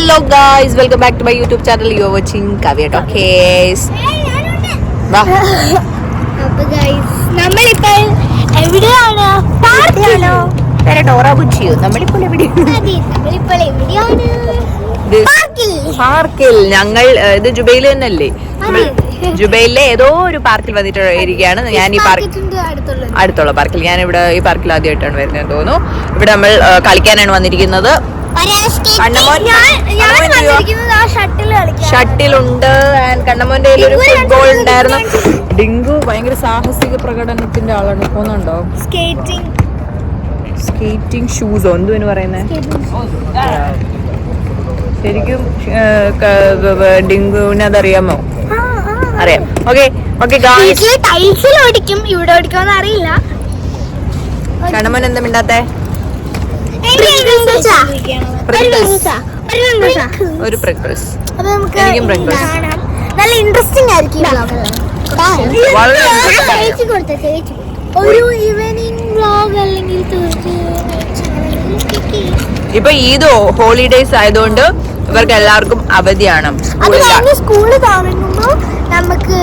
Hello guys, welcome back to my YouTube channel. You are watching Kavya Talkies. അപ്പൊ guys നമ്മളിപ്പോൾ എവിടെയാണ്? പാർക്കിലാണോ? Dora ബുച്ചിയോ? നമ്മളിപ്പോൾ എവിടെയാണ്? പാർക്കിൽ. ഞങ്ങൾ ഇത് ജുബൈൽ തന്നെയല്ലേ? ജുബൈലിലെ ഏതോ ഒരു പാർക്കിൽ വന്നിട്ട് ഇരിക്കുകയാണ്. ഞാൻ ഈ അടുത്തുള്ള പാർക്കിൽ. ഞാൻ ഇവിടെ ഈ പാർക്കിൽ ആദ്യമായിട്ടാണ് വരുന്നത് തോന്നുന്നു. ഇവിടെ നമ്മൾ കളിക്കാനാണ് വന്നിരിക്കുന്നത്. ഷട്ടിലുണ്ട്. കണ്ണമോന്റെ ഒരു ഫുട്ബോൾ ഉണ്ടായിരുന്നു. ഡിങ്കു ഭയങ്കര സാഹസിക പ്രകടനത്തിന്റെ ആളാണ്. പോകുന്നുണ്ടോ? സ്കേറ്റിംഗ് ഷൂസോ എന്തുവിന് പറയുന്നത്? ശരിക്കും ഡിങ്കുവിന് അതറിയാമോ? അറിയാം. അറിയില്ല. കണ്ണമോൻ എന്താ മിണ്ടാത്തെ? ഒരു പ്രിങ്കിൾസ്. എനിക്കും പ്രിങ്കിൾസ്. നല്ല ഇൻട്രസ്റ്റിംഗ് ആയിരിക്കും. ഒരു ഈവനിങ് വ്ലോഗ് അല്ലെങ്കിൽ ഇപ്പൊ ഈദോ ഹോളിഡേസ് ആയതുകൊണ്ട് ഇവർക്ക് എല്ലാവർക്കും അവധിയാണ്. സ്കൂള് തുടങ്ങുമ്പോ നമുക്ക്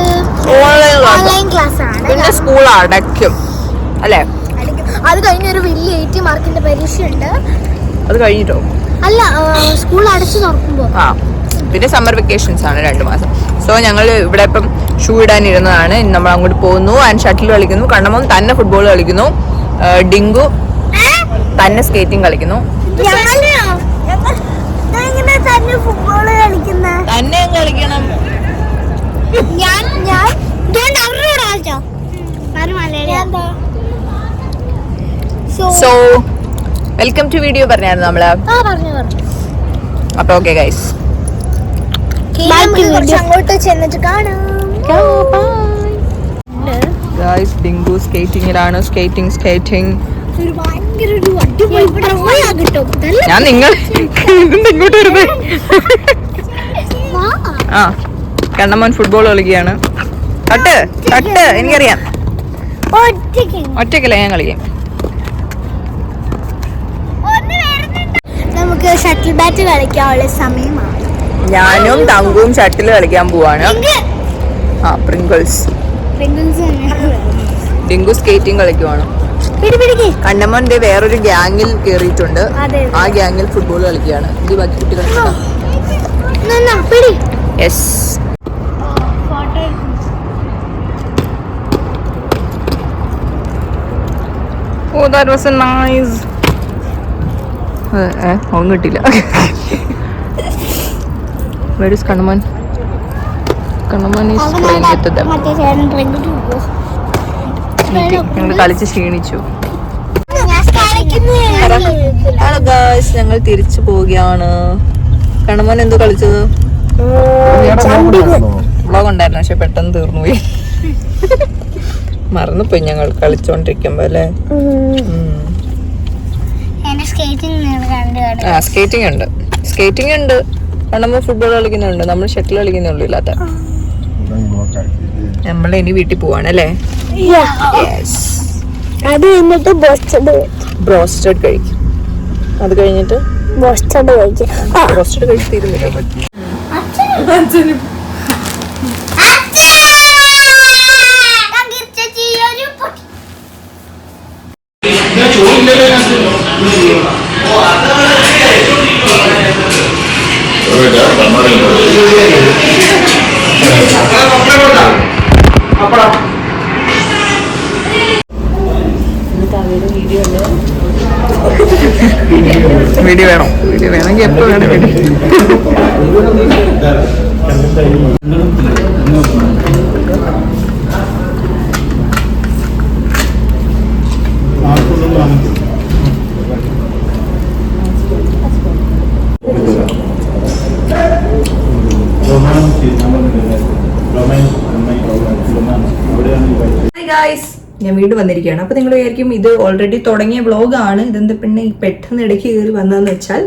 ഓൺലൈൻ ക്ലാസ് ആണ്. പിന്നെ സ്കൂൾ അടയ്ക്കും അല്ലേ? അത് കഴിഞ്ഞ ഒരു വലിയ 80 മാർക്കിന്റെ പരീക്ഷ ഉണ്ട്. അത് കഴിഞ്ഞിട്ടോ? അല്ല, സ്കൂൾ അടച്ചു തുറക്കുമ്പോ. പിന്നെ സമ്മർ വെക്കേഷൻസ് ആണ് 2 മാസം. സോ ഞങ്ങൾ ഇവിടെ ഇപ്പം ഷൂ ഇടാനിരുന്നതാണ്. നമ്മൾ അങ്ങോട്ട് പോകുന്നു. ആൻഡ് ഷട്ടിൽ കളിക്കുന്നു. കണ്ണമോൻ തന്നെ ഫുട്ബോൾ കളിക്കുന്നു. ഡിങ്കു തന്നെ സ്കേറ്റിംഗ് കളിക്കുന്നു. തന്നെ കളിക്കണം. സോ വെൽക്കം ടു വീഡിയോ പറഞ്ഞായിരുന്നു നമ്മള്. അപ്പൊ ഓക്കെ ഗൈസ്, അങ്ങോട്ട് ചെന്നിട്ട് കാണാം. ഗൈസ് ഡിങ്കു സ്കേറ്റിംഗിലാണ്. സ്കേറ്റിംഗ് ഞാൻ നിങ്ങൾ ഇങ്ങോട്ട് വരുന്നേ. ആ, കണ്ണമോൻ ഫുട്ബോൾ കളിക്കുകയാണ്. തട്ട് എനിക്കറിയാം. ഒറ്റയ്ക്കല്ല ഞാൻ കളിക്കാം. നമുക്ക് ഷട്ടിൽ ബാറ്റ് കളിക്കാനുള്ള സമയമാണ്. ഞാനും തങ്കുവും ഷട്ടിൽ കളിക്കാൻ പോവാണ്. പ്രിങ്കിൾസ്. ഡിങ്കു സ്കേറ്റിംഗ് കളിക്കുവാണ്. കണ്ണമോൻ വേറൊരു ഗ്യാങ്ങിൽ കേറിയിട്ടുണ്ട്. ആ ഗ്യാങ്ങിൽ ഫുട്ബോൾ കളിക്കുകയാണ്. ഇത് ബാക്കി കുട്ടികൾ. Yes. Oh, that was a nice. ഒന്നും കിട്ടില്ല. Where is Kanaman? Kanaman is playing with them. ഞങ്ങൾ കളിച്ച് ക്ഷീണിച്ചു. ഹലോ ഗായ്സ്, ഞങ്ങൾ തിരിച്ചു പോവുകയാണ്. കണ്ണമോൻ എന്തോ കളിച്ചത്? വ്ളോഗ് ഉണ്ടായിരുന്നു, പക്ഷെ പെട്ടെന്ന് തീർന്നുപോയി. മറന്നുപോയി ഞങ്ങൾ കളിച്ചോണ്ടിരിക്കുമ്പോ അല്ലേ. സ്കേറ്റിംഗ് ഉണ്ട്. കണ്ണമ്മ ഫുട്ബോൾ കളിക്കുന്നുണ്ട്. നമ്മൾ ഷട്ടിൽ കളിക്കുന്നുള്ളൂ. ഇല്ലാത്ത നമ്മൾ ഇനി വീട്ടിൽ പോവാണല്ലേ. അത് കഴിഞ്ഞിട്ട് ബ്രോസ്റ്റഡ് കഴിക്കും. അത് കഴിഞ്ഞിട്ട് ബ്രോസ്റ്റഡ് കഴിച്ച് തീരുന്നില്ല. വീഡിയോ വേണം. വീഡിയോ വേണമെങ്കിൽ എപ്പോ വേണം വീഡിയോ. ഞാൻ വീണ്ടും വന്നിരിക്കുകയാണ്. അപ്പൊ നിങ്ങൾ വിചാരിക്കും ഇത് ഓൾറെഡി തുടങ്ങിയ വ്ളോഗാണ്, ഇതെന്താ പിന്നെ ഈ പെട്ടെന്ന് ഇടയ്ക്ക് കയറി വന്നതെന്ന് വെച്ചാൽ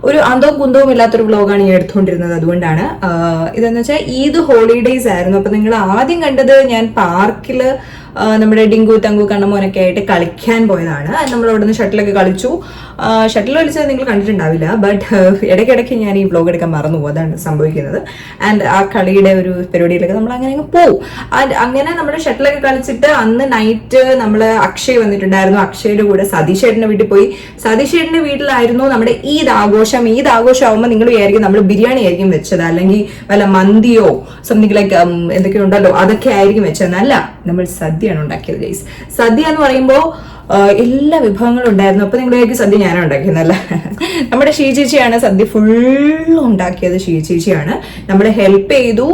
ഒരു അന്തവും കുന്തവും ഇല്ലാത്തൊരു വ്ളോഗാണ് ഞാൻ എടുത്തുകൊണ്ടിരുന്നത്. അതുകൊണ്ടാണ്. ഇതെന്ന് വെച്ചാൽ ഈദ് ഹോളിഡേയ്സ് ആയിരുന്നു. അപ്പൊ നിങ്ങൾ ആദ്യം കണ്ടത് ഞാൻ പാർക്കിൽ നമ്മുടെ ഡിങ്കു തങ്കു കണ്ണമോനൊക്കെ ആയിട്ട് കളിക്കാൻ പോയതാണ്. നമ്മൾ അവിടെ നിന്ന് ഷട്ടിലൊക്കെ കളിച്ചു. ഷട്ടിൽ കളിച്ചത് നിങ്ങൾ കണ്ടിട്ടുണ്ടാവില്ല, ബട്ട് ഇടയ്ക്കിടയ്ക്ക് ഞാൻ ഈ വ്ലോഗ് എടുക്കാൻ മറന്നു പോകും, അതാണ് സംഭവിക്കുന്നത്. ആൻഡ് ആ കളിയുടെ ഒരു പരിപാടിയിലൊക്കെ നമ്മൾ അങ്ങനെ അങ്ങ് പോവും. അങ്ങനെ നമ്മുടെ ഷട്ടിലൊക്കെ കളിച്ചിട്ട് അന്ന് നൈറ്റ് നമ്മൾ അക്ഷയ് വന്നിട്ടുണ്ടായിരുന്നു. അക്ഷയുടെ കൂടെ സതീഷേട്ടൻ്റെ വീട്ടിൽ പോയി. സതീഷേട്ടൻ്റെ വീട്ടിലായിരുന്നു നമ്മുടെ ഈദ് ആഘോഷം. ഈദ് ആഘോഷം ആകുമ്പോൾ നിങ്ങൾ വിചാരിക്കും നമ്മൾ ബിരിയാണി ആയിരിക്കും വെച്ചത്, അല്ലെങ്കിൽ വല്ല മന്തിയോ സംതിങ് ലൈക്ക് എന്തൊക്കെ ഉണ്ടല്ലോ അതൊക്കെ ആയിരിക്കും വെച്ചതെന്നല്ല, നമ്മൾ സദ്യയാണ് ഉണ്ടാക്കിയത് ഗൈസ്. സദ്യ എന്ന് പറയുമ്പോൾ എല്ലാ വിഭവങ്ങളും ഉണ്ടായിരുന്നു. അപ്പൊ നിങ്ങളേക്ക് സദ്യ ഞാനാണ് ഉണ്ടാക്കിയെന്നല്ല, നമ്മുടെ ഷീ ചേച്ചിയാണ് സദ്യ ഫുള്ളും ഉണ്ടാക്കിയത്. ഷീ ചേച്ചിയാണ് നമ്മളെ ഹെൽപ്പ് ചെയ്തു.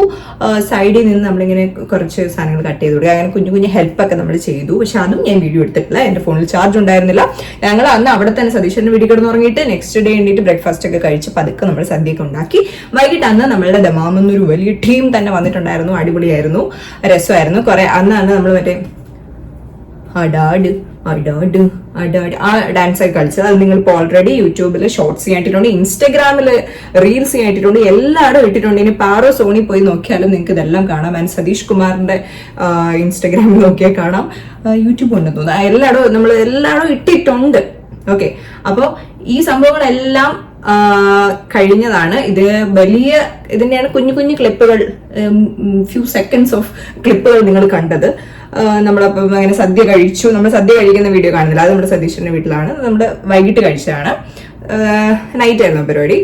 സൈഡിൽ നിന്ന് നമ്മളിങ്ങനെ കുറച്ച് സാധനങ്ങൾ കട്ട് ചെയ്ത് കൊടുക്കുക, അങ്ങനെ കുഞ്ഞു കുഞ്ഞു ഹെൽപ്പൊക്കെ നമ്മൾ ചെയ്തു. പക്ഷെ അതും ഞാൻ വീഡിയോ എടുത്തിട്ടില്ല, എന്റെ ഫോണിൽ ചാർജ് ഉണ്ടായിരുന്നില്ല. ഞങ്ങൾ അന്ന് അവിടെ തന്നെ സതീശന്റെ വീട്ടിൽ കിടന്ന് ഉറങ്ങിയിട്ട് നെക്സ്റ്റ് ഡേ വേണ്ടിയിട്ട് ബ്രേക്ക്ഫാസ്റ്റ് ഒക്കെ കഴിച്ച് പതുക്കെ നമ്മൾ സദ്യയൊക്കെ ഉണ്ടാക്കി. വൈകിട്ട് അന്ന് നമ്മളുടെ ദമാമെന്നൊരു വലിയ ടീം തന്നെ വന്നിട്ടുണ്ടായിരുന്നു. അടിപൊളിയായിരുന്നു, രസമായിരുന്നു. കുറെ അന്നാണ് നമ്മൾ മറ്റേ അടാട് അടാട് അടാട് ആ ഡാൻസ് ഒക്കെ കളിച്ചത്. അത് നിങ്ങൾ ഇപ്പോൾ ഓൾറെഡി യൂട്യൂബിൽ ഷോർട്സ് ചെയ്യായിട്ടുണ്ട്, ഇൻസ്റ്റഗ്രാമിൽ റീൽസ് ചെയ്യായിട്ടുണ്ട്, എല്ലായിടും ഇട്ടിട്ടുണ്ട്. ഇനി പാറോ സോണി പോയി നോക്കിയാലും നിങ്ങൾക്ക് ഇതെല്ലാം കാണാം. ആൻഡ് സതീഷ് കുമാറിന്റെ ഇൻസ്റ്റഗ്രാമിൽ നോക്കിയാൽ കാണാം, യൂട്യൂബ് ഉണ്ടെന്ന് തോന്നുന്നു. നമ്മൾ എല്ലായിടും ഇട്ടിട്ടുണ്ട്. ഓക്കെ, അപ്പോൾ ഈ സംഭവങ്ങളെല്ലാം കഴിഞ്ഞതാണ്. ഇത് വലിയ ഇതിന്റെയാണ് കുഞ്ഞു കുഞ്ഞു ക്ലിപ്പുകൾ, ഫ്യൂ സെക്കൻഡ്സ് ഓഫ് ക്ലിപ്പുകൾ നിങ്ങൾ കണ്ടത്. നമ്മളപ്പം അങ്ങനെ സദ്യ കഴിച്ചു. നമ്മൾ സദ്യ കഴിക്കുന്ന വീഡിയോ കാണുന്നില്ല, അത് നമ്മുടെ സതീശന്റെ വീട്ടിലാണ്. നമ്മുടെ വൈകിട്ട് കഴിച്ചതാണ്, നൈറ്റ് ആയിരുന്നു പരിപാടി.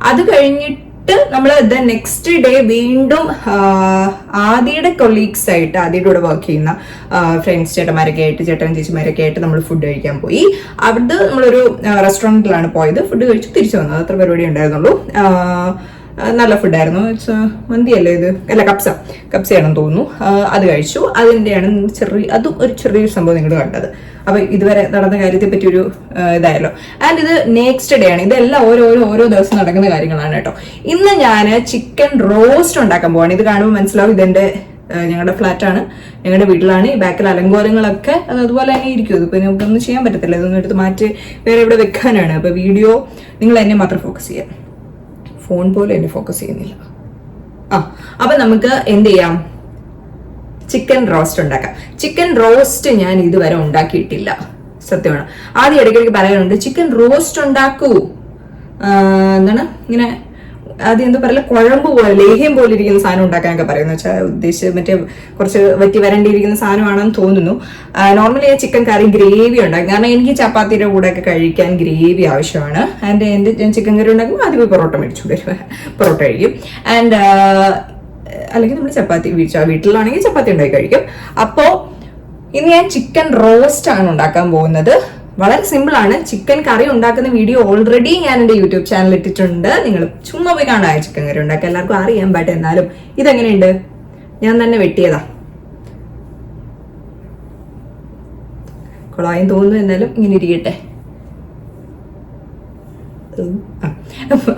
അത് കഴിഞ്ഞിട്ട് നമ്മൾ നെക്സ്റ്റ് ഡേ വീണ്ടും ആദിയുടെ കൊളീഗ്സ് ആയിട്ട്, ആദിയുടെ കൂടെ വർക്ക് ചെയ്യുന്ന ഫ്രണ്ട്സ് ചേട്ടന്മാരൊക്കെ ആയിട്ട്, ചേട്ടൻ ചേച്ചിമാരൊക്കെ ആയിട്ട് നമ്മൾ ഫുഡ് കഴിക്കാൻ പോയി. അവിടെ നമ്മളൊരു റെസ്റ്റോറൻറ്റിലാണ് പോയത്. ഫുഡ് കഴിച്ചു തിരിച്ചു വന്നത്, അത്ര പരിപാടി ഉണ്ടായിരുന്നുള്ളൂ. നല്ല ഫുഡായിരുന്നു. മന്തിയല്ലേ ഇത്, അല്ല കപ്സയാണെന്ന് തോന്നുന്നു. അത് കഴിച്ചു. അതിൻ്റെയാണ് അതും ഒരു ചെറിയൊരു സംഭവം നിങ്ങൾ കണ്ടത്. അപ്പൊ ഇതുവരെ നടന്ന കാര്യത്തെ പറ്റി ഒരു ഇതായല്ലോ. ആൻഡ് ഇത് നെക്സ്റ്റ് ഡേ ആണ്. ഇതെല്ലാം ഓരോ ദിവസം നടക്കുന്ന കാര്യങ്ങളാണ് കേട്ടോ. ഇന്ന് ഞാൻ ചിക്കൻ റോസ്റ്റ് ഉണ്ടാക്കാൻ പോവാണ്. ഇത് കാണുമ്പോൾ മനസ്സിലാവും ഇതെന്റെ ഞങ്ങളുടെ ഫ്ലാറ്റാണ്, ഞങ്ങളുടെ വീട്ടിലാണ്. ഈ ബാക്കിൽ അലങ്കോലങ്ങളൊക്കെ അതുപോലെ തന്നെ ഇരിക്കും. ഇതിപ്പോ നമുക്കൊന്നും ചെയ്യാൻ പറ്റത്തില്ല, ഇതൊന്നും എടുത്ത് മാറ്റി വേറെ ഇവിടെ വെക്കാനാണ്. അപ്പൊ വീഡിയോ നിങ്ങൾ എന്നെ മാത്രം ഫോക്കസ് ചെയ്യാം, ഫോൺ പോലും എന്നെ ഫോക്കസ് ചെയ്യുന്നില്ല. അപ്പൊ നമുക്ക് എന്ത് ചെയ്യാം, ചിക്കൻ റോസ്റ്റ് ഉണ്ടാക്കാം. ചിക്കൻ റോസ്റ്റ് ഞാൻ ഇതുവരെ ഉണ്ടാക്കിയിട്ടില്ല, സത്യമാണ്. ആദ്യം ഇടയ്ക്കിടയ്ക്ക് പറയാനുണ്ട് ചിക്കൻ റോസ്റ്റ് ഉണ്ടാക്കൂ, എന്താണ് ഇങ്ങനെ ആദ്യം എന്താ പറയില്ല, കുഴമ്പ് പോലെ ലേഹ്യം പോലെ ഇരിക്കുന്ന സാധനം ഉണ്ടാക്കാനൊക്കെ പറയുന്നത് വെച്ചാൽ ഉദ്ദേശിച്ച് മറ്റേ കുറച്ച് വറ്റി വരണ്ടിയിരിക്കുന്ന സാധനമാണെന്ന് തോന്നുന്നു. നോർമലി ചിക്കൻ കറി ഗ്രേവി ഉണ്ടാക്കും, കാരണം എനിക്ക് ചപ്പാത്തിയുടെ കൂടെ ഒക്കെ കഴിക്കാൻ ഗ്രേവി ആവശ്യമാണ്. ആൻഡ് ഞാൻ ചിക്കൻ കറി ഉണ്ടാക്കുമ്പോൾ ആദ്യം പൊറോട്ട മേടിച്ചു പൊറോട്ട കഴിക്കും. ആൻഡ് അല്ലെങ്കിൽ നമ്മൾ ചപ്പാത്തി വീട്ടിലാണെങ്കിൽ ചപ്പാത്തി ഉണ്ടാക്കി കഴിക്കും. അപ്പോൾ ഇന്ന് ഞാൻ ചിക്കൻ റോസ്റ്റ് ആണ് ഉണ്ടാക്കാൻ പോകുന്നത്. വളരെ സിമ്പിൾ ആണ്. ചിക്കൻ കറി ഉണ്ടാക്കുന്ന വീഡിയോ ഓൾറെഡി ഞാൻ എൻ്റെ യൂട്യൂബ് ചാനൽ ഇട്ടിട്ടുണ്ട്, നിങ്ങൾ ചുമ്മാ പോയി കാണാം. ചിക്കൻ കറി ഉണ്ടാക്കാൻ എല്ലാവർക്കും അറിയാം, ബട്ട് എന്നാലും ഇതെങ്ങനെയുണ്ട്, ഞാൻ തന്നെ വെട്ടിയതാ, കൊളായും തോന്നുന്നു, എന്നാലും ഇങ്ങനെ ഇരിക്കട്ടെ.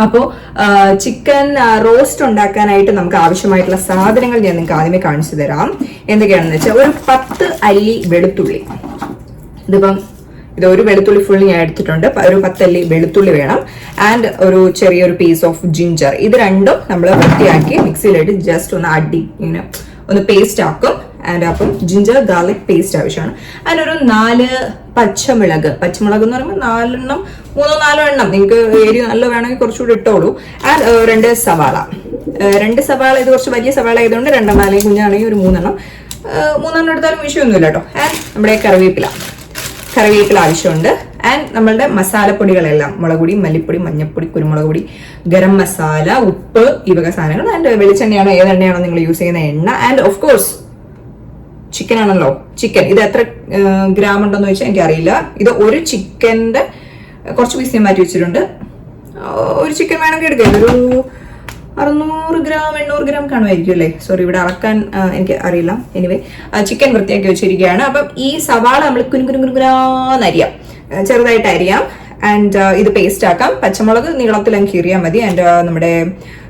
അപ്പോൾ ചിക്കൻ റോസ്റ്റ് ഉണ്ടാക്കാനായിട്ട് നമുക്ക് ആവശ്യമായിട്ടുള്ള സാധനങ്ങൾ ഞാൻ നിങ്ങൾക്ക് ആദ്യമേ കാണിച്ചു തരാം. എന്തൊക്കെയാണെന്ന് വെച്ചാൽ, ഒരു 10 അല്ലി വെളുത്തുള്ളി. ഇതിപ്പം ഒരു വെളുത്തുള്ളി ഫുള്ള് ഞാൻ എടുത്തിട്ടുണ്ട്. ഒരു 10 അല്ലി വെളുത്തുള്ളി വേണം. ആൻഡ് ഒരു ചെറിയൊരു പീസ് ഓഫ് ജിഞ്ചർ. ഇത് രണ്ടും നമ്മൾ വൃത്തിയാക്കി മിക്സിയിലിട്ട് ജസ്റ്റ് ഒന്ന് ഇങ്ങനെ ഒന്ന് പേസ്റ്റ് ആക്കും. ആൻഡ് അപ്പം ജിഞ്ചർ ഗാർലിക് പേസ്റ്റ് ആവശ്യമാണ്. ആൻഡ് ഒരു 4 പച്ചമുളക് എന്ന് പറയുമ്പോൾ 3-4 എണ്ണം, നിങ്ങൾക്ക് എരി നല്ല വേണമെങ്കിൽ കുറച്ചുകൂടി ഇട്ടോളൂ. ആൻഡ് 2 സവാള. 2 സവാള, ഇത് കുറച്ച് വലിയ സവാള ആയതുകൊണ്ട് 2 അല്ലെങ്കിൽ കുഞ്ഞാണെങ്കിൽ ഒരു 3 എണ്ണം എടുത്താലും വിഷയമൊന്നുമില്ല കേട്ടോ. ആൻഡ് നമ്മുടെ കറിവേപ്പില ആവശ്യമുണ്ട്. ആൻഡ് നമ്മളുടെ മസാലപ്പൊടികളെല്ലാം, മുളക് പൊടി, മല്ലിപ്പൊടി, മഞ്ഞൾപ്പൊടി, കുരുമുളക് പൊടി, ഗരം മസാല, ഉപ്പ്, ഈ വക സാധനങ്ങൾ. ആൻഡ് വെളിച്ചെണ്ണയാണോ ഏതെണ്ണയാണോ നിങ്ങൾ യൂസ് ചെയ്യുന്ന എണ്ണ. ആൻഡ് ഓഫ് കോഴ്സ് ചിക്കൻ ആണല്ലോ. ചിക്കൻ ഇത് എത്ര ഗ്രാം ഉണ്ടെന്ന് വെച്ചാൽ എനിക്കറിയില്ല. ഇത് ഒരു ചിക്കൻ്റെ കുറച്ച് പീസ് ഞാൻ മാറ്റി വെച്ചിട്ടുണ്ട്. ഒരു ചിക്കൻ വേണമെങ്കിൽ എടുക്കാം. ഇതൊരു 600 ഗ്രാം 800 ഗ്രാം കാണുമായിരിക്കും അല്ലേ. സോറി, ഇവിടെ അളക്കാൻ എനിക്ക് അറിയില്ല. എനിവേ ചിക്കൻ വൃത്തിയാക്കി വെച്ചിരിക്കുകയാണ്. അപ്പം ഈ സവാള നമ്മൾ കുനുകുനുകുനുകുനാന്ന് അരിയാം, ചെറുതായിട്ട് അരിയാം. ആൻഡ് ഇത് പേസ്റ്റ് ആക്കാം. പച്ചമുളക് നീളത്തിൽ അങ്ങ് കീറിയാൽ മതി. ആൻഡ് നമ്മുടെ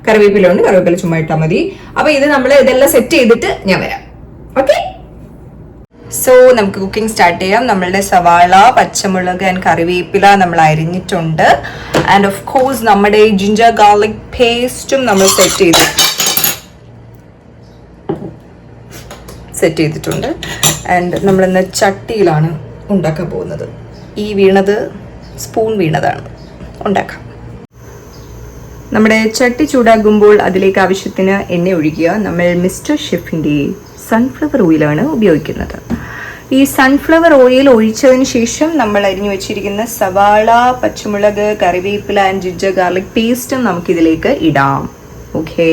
കറിവേപ്പില ഉണ്ട്, കറിവേപ്പില ചുമ്മാ ഇട്ടാൽ മതി. അപ്പൊ ഇത് നമ്മൾ ഇതെല്ലാം സെറ്റ് ചെയ്തിട്ട് ഞാൻ വരാം. ഓക്കെ, സോ നമുക്ക് കുക്കിംഗ് സ്റ്റാർട്ട് ചെയ്യാം. നമ്മളുടെ സവാള, പച്ചമുളക് ആൻഡ് കറിവേപ്പില നമ്മൾ അരിഞ്ഞിട്ടുണ്ട്. ആൻഡ് ഓഫ് കോഴ്സ് നമ്മുടെ ജിഞ്ചർ ഗാർലിക് പേസ്റ്റും നമ്മൾ സെറ്റ് ചെയ്തിട്ടുണ്ട്. ആൻഡ് നമ്മളിന്ന് ചട്ടിയിലാണ് ഉണ്ടാക്കാൻ പോകുന്നത്. ഈ വീണത് സ്പൂൺ വീണതാണ്. ഉണ്ടാക്കാം. നമ്മുടെ ചട്ടി ചൂടാകുമ്പോൾ അതിലേക്ക് ആവശ്യത്തിന് എണ്ണ ഒഴിക്കുക. നമ്മൾ മിസ്റ്റർ ഷെഫിൻ്റെ സൺഫ്ലവർ ഓയിലാണ് ഉപയോഗിക്കുന്നത്. ഈ സൺഫ്ലവർ ഓയിൽ ഒഴിച്ചതിന് ശേഷം നമ്മൾ അരിഞ്ഞു വെച്ചിരിക്കുന്ന സവാള, പച്ചമുളക്, കറിവേപ്പില ആൻഡ് ജിഞ്ചർ ഗാർലിക് പേസ്റ്റും നമുക്കിതിലേക്ക് ഇടാം. ഓക്കെ,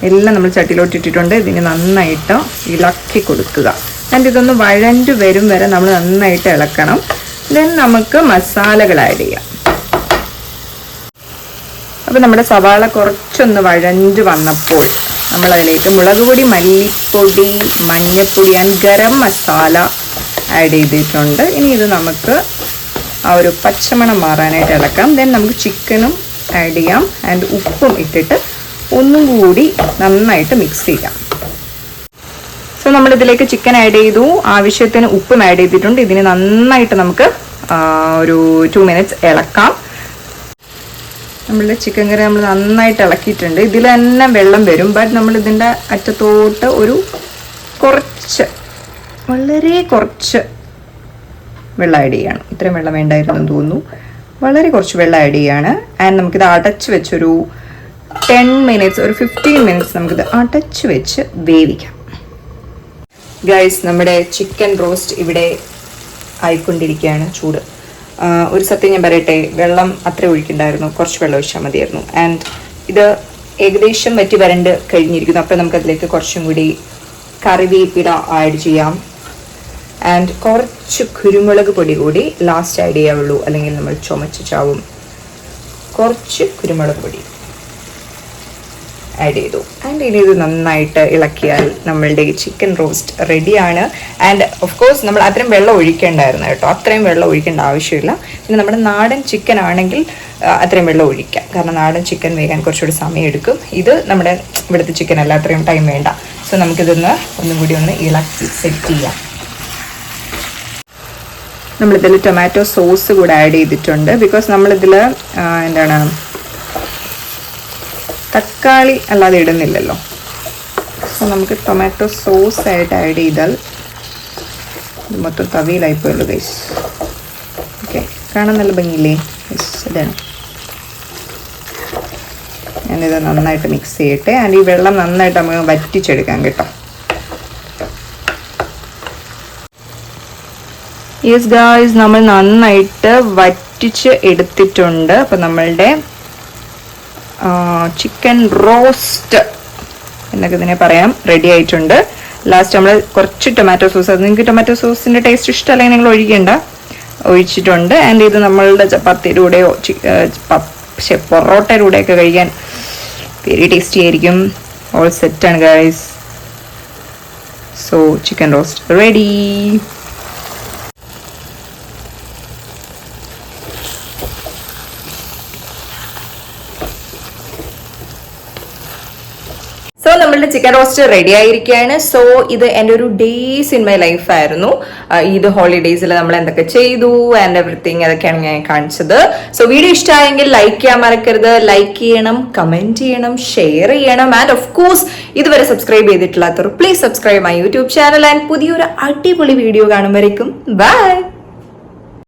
എല്ലാം നമ്മൾ ചട്ടിയിലോട്ട് ഇട്ടിട്ടുണ്ട്. ഇതിന് നന്നായിട്ട് ഇളക്കി കൊടുക്കുക. ആൻഡ് ഇതൊന്ന് വഴണ്ട് വരും വരെ നമ്മൾ നന്നായിട്ട് ഇളക്കണം. ദെൻ നമുക്ക് മസാലകൾ ആഡ് ചെയ്യാം. അപ്പോൾ നമ്മുടെ സവാള കുറച്ചൊന്ന് വഴണ്ട് വന്നപ്പോൾ നമ്മൾ അതിലേക്ക് മുളക് പൊടി, മല്ലിപ്പൊടി, മഞ്ഞൾപ്പൊടി ആൻഡ് ഗരം മസാല ആഡ് ചെയ്തിട്ടുണ്ട്. ഇനി ഇത് നമുക്ക് ആ ഒരു പച്ചമണം മാറാനായിട്ട് ഇളക്കാം. ദെൻ നമുക്ക് ചിക്കനും ആഡ് ചെയ്യാം ആൻഡ് ഉപ്പും ഇട്ടിട്ട് ഒന്നും കൂടി നന്നായിട്ട് മിക്സ് ചെയ്യാം. സോ നമ്മളിതിലേക്ക് ചിക്കൻ ആഡ് ചെയ്തു, ആവശ്യത്തിന് ഉപ്പും ആഡ് ചെയ്തിട്ടുണ്ട്. ഇതിന് നന്നായിട്ട് നമുക്ക് ഒരു 2 minutes ഇളക്കാം. നമ്മളുടെ ചിക്കൻ കറി നമ്മൾ നന്നായിട്ട് ഇളക്കിയിട്ടുണ്ട്. ഇതിൽ തന്നെ വെള്ളം വരും. ബട്ട് നമ്മൾ ഇതിൻ്റെ അറ്റത്തോട്ട് ഒരു വളരെ കുറച്ച് വെള്ളം ആഡ് ചെയ്യാണ്. ഇത്രയും വെള്ളം വേണ്ടായിരുന്നു എന്ന് തോന്നുന്നു. വളരെ കുറച്ച് വെള്ളം ആഡ് ചെയ്യാണ്. ആൻഡ് നമുക്കിത് അടച്ച് വെച്ചൊരു 10 minutes, ഒരു 15 minutes നമുക്കിത് അടച്ച് വെച്ച് വേവിക്കാം. ഗൈസ്, നമ്മുടെ ചിക്കൻ റോസ്റ്റ് ഇവിടെ ആയിക്കൊണ്ടിരിക്കുകയാണ്. ചൂട് ഒരു സത്യം ഞാൻ പറയട്ടെ, വെള്ളം അത്ര ഒഴിക്കണ്ടായിരുന്നു, കുറച്ച് വെള്ളം ഒഴിച്ചാൽ മതിയായിരുന്നു. ആൻഡ് ഇത് ഏകദേശം വറ്റി വരണ്ട് കഴിഞ്ഞിരിക്കുന്നു. അപ്പോൾ നമുക്കതിലേക്ക് കുറച്ചും കൂടി കറിവേപ്പില ആഡ് ചെയ്യാം. ആൻഡ് കുറച്ച് കുരുമുളക് പൊടി കൂടി ലാസ്റ്റ് ആഡ് ചെയ്യാവുള്ളൂ, അല്ലെങ്കിൽ നമ്മൾ ചുമച്ച് ചാവും. കുറച്ച് കുരുമുളക് പൊടി ആഡ് ചെയ്തു. ആൻഡ് ഇനി ഇത് നന്നായിട്ട് ഇളക്കിയാൽ നമ്മളുടെ ചിക്കൻ റോസ്റ്റ് റെഡിയാണ്. ആൻഡ് ഓഫ് കോഴ്സ് നമ്മൾ അത്രയും വെള്ളം ഒഴിക്കേണ്ടായിരുന്നു കേട്ടോ. അത്രയും വെള്ളം ഒഴിക്കേണ്ട ആവശ്യമില്ല. പിന്നെ നമ്മുടെ നാടൻ ചിക്കൻ ആണെങ്കിൽ അത്രയും വെള്ളം ഒഴിക്കാം. കാരണം നാടൻ ചിക്കൻ വേകാൻ കുറച്ചുകൂടി സമയം എടുക്കും. ഇത് നമ്മുടെ ഇവിടുത്തെ ചിക്കൻ അല്ല, അത്രയും ടൈം വേണ്ട. സോ നമുക്കിതൊന്ന് ഒന്നും കൂടി ഒന്ന് ഇളക്കി സെറ്റ് ചെയ്യാം. നമ്മളിതിൽ ടൊമാറ്റോ സോസ് കൂടെ ആഡ് ചെയ്തിട്ടുണ്ട്. ബിക്കോസ് നമ്മളിതിൽ എന്താണ് തക്കാളി അല്ലാതെ ഇടുന്നില്ലല്ലോ. സോ നമുക്ക് ടൊമാറ്റോ സോസ് ആയിട്ട് ആഡ് ചെയ്താൽ ഇത് മൊത്തം തവിയിലായിപ്പോയല്ലോ ഗൈസ്. ഓക്കെ, കാണാൻ നല്ല ഭംഗിയില്ലേ? ഇതാണ്. ഞാനിത് നന്നായിട്ട് മിക്സ് ചെയ്യട്ടെ. ആൻഡ് ഈ വെള്ളം നന്നായിട്ട് നമുക്ക് വറ്റിച്ചെടുക്കാം കേട്ടോ. യെസ് ഗായ്സ്, നമ്മൾ നന്നായിട്ട് വറ്റിച്ച് എടുത്തിട്ടുണ്ട്. അപ്പം നമ്മളുടെ ചിക്കൻ റോസ്റ്റ് എന്നൊക്കെ ഇതിനെ പറയാം, റെഡി ആയിട്ടുണ്ട്. ലാസ്റ്റ് നമ്മൾ കുറച്ച് ടൊമാറ്റോ സോസ്, അത് നിങ്ങൾക്ക് ടൊമാറ്റോ സോസിൻ്റെ ടേസ്റ്റ് ഇഷ്ടമല്ലെങ്കിൽ നിങ്ങൾ ഒഴിച്ചിട്ടുണ്ട്. ആൻഡ് ഇത് നമ്മളുടെ ചപ്പാത്തിയുടെ കൂടെയോ പൊറോട്ടയുടെ കൂടെയൊക്കെ കഴിക്കാൻ വെരി ടേസ്റ്റി ആയിരിക്കും. ഓൾ സെറ്റാണ് guys. So chicken roast ready. So നമ്മളുടെ ചിക്കൻ റോസ്റ്റ് റെഡി ആയിരിക്കുകയാണ്. സോ ഇത് എൻ്റെ ഒരു ഡേയ്സ് ഇൻ മൈ ലൈഫ് ആയിരുന്നു. ഇത് ഹോളിഡേയ്സിൽ നമ്മൾ എന്തൊക്കെ ചെയ്തു ആൻഡ് എവറിത്തിങ്, അതൊക്കെയാണ് ഞാൻ കാണിച്ചത്. സോ വീഡിയോ ഇഷ്ടമായെങ്കിൽ ലൈക്ക് ചെയ്യാൻ മറക്കരുത്. ലൈക്ക് ചെയ്യണം, കമന്റ് ചെയ്യണം, ഷെയർ ചെയ്യണം. ആൻഡ് ഓഫ് കോഴ്സ് ഇതുവരെ സബ്സ്ക്രൈബ് ചെയ്തിട്ടില്ലാത്തവർ please subscribe my YouTube channel. And പുതിയൊരു അടിപൊളി വീഡിയോ കാണുമ്പോഴേക്കും ബൈ.